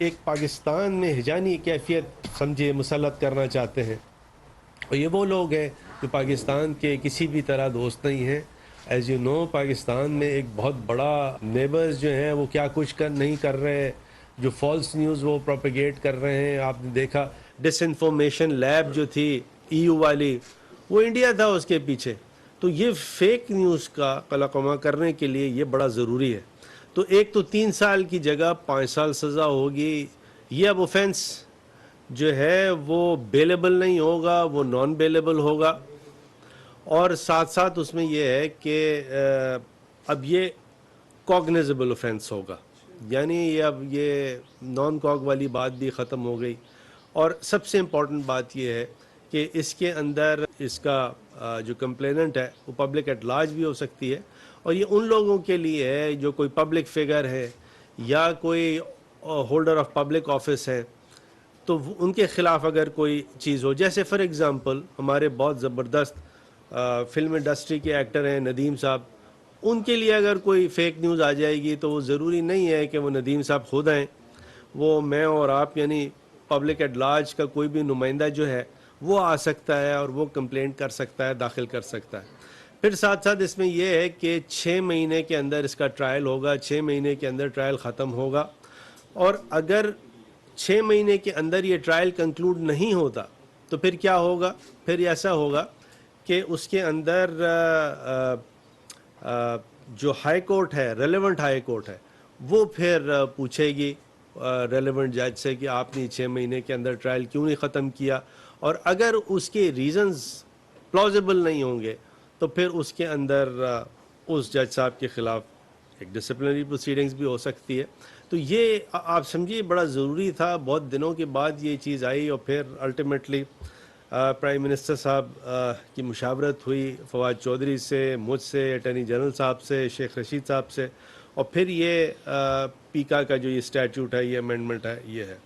एक पाकिस्तान में हिजानी कैफियत समझे मुसल्लत करना चाहते हैं। और ये वो लोग हैं जो पाकिस्तान के किसी भी तरह दोस्त नहीं हैं। एज़ यू नो, पाकिस्तान में एक बहुत बड़ा नेबर्स जो हैं वो क्या कुछ नहीं कर रहे हैं, जो फॉल्स न्यूज़ वो प्रोपेगेट कर रहे हैं। आपने देखा डिसइंफॉर्मेशन लैब जो थी ईयू वाली, वो इंडिया था उसके पीछे। तो ये फेक न्यूज़ का कलाकमा करने के लिए ये बड़ा ज़रूरी है। तो एक तो 3 साल की जगह 5 साल सज़ा होगी। ये अब ऑफेंस जो है वो बेलेबल नहीं होगा, वो नॉन बेलेबल होगा। और साथ साथ उसमें ये है कि अब ये कॉग्निजेबल ऑफेंस होगा, यानी ये अब ये नॉन कॉग वाली बात भी ख़त्म हो गई। और सबसे इम्पॉर्टेंट बात ये है कि इसके अंदर इसका जो कंप्लेनेंट है वो पब्लिक एट लार्ज भी हो सकती है। और ये उन लोगों के लिए है जो कोई पब्लिक फिगर है या कोई होल्डर ऑफ पब्लिक ऑफिस है, तो उनके ख़िलाफ़ अगर कोई चीज़ हो, जैसे फॉर एग्ज़ाम्पल हमारे बहुत ज़बरदस्त फ़िल्म इंडस्ट्री के एक्टर हैं नदीम साहब, उनके लिए अगर कोई फ़ेक न्यूज़ आ जाएगी तो वो ज़रूरी नहीं है कि वो नदीम साहब खुद आएँ। वो मैं और आप यानी पब्लिक एट लार्ज का कोई भी नुमाइंदा जो है वो आ सकता है और वो कंप्लेंट कर सकता है, दाखिल कर सकता है। फिर साथ साथ इसमें यह है कि 6 महीने के अंदर इसका ट्रायल होगा, 6 महीने के अंदर ट्रायल ख़त्म होगा। और अगर 6 महीने के अंदर ये ट्रायल कंक्लूड नहीं होता तो फिर क्या होगा? फिर ऐसा होगा कि उसके अंदर जो हाई कोर्ट है, रेलेवेंट हाई कोर्ट है, वो फिर पूछेगी रेलेवेंट जज से कि आपने 6 महीने के अंदर ट्रायल क्यों नहीं ख़त्म किया। और अगर उसके रीज़न्स प्लॉजिबल नहीं होंगे तो फिर उसके अंदर उस जज साहब के ख़िलाफ़ एक डिसिप्लिनरी प्रोसीडिंग्स भी हो सकती है। तो ये आप समझिए बड़ा ज़रूरी था, बहुत दिनों के बाद ये चीज़ आई। और फिर अल्टीमेटली प्राइम मिनिस्टर साहब की मुशावरत हुई फवाद चौधरी से, मुझसे, अटॉर्नी जनरल साहब से, शेख रशीद साहब से, और फिर ये पीका का जो ये स्टैट्यूट है, ये अमेंडमेंट है, ये है।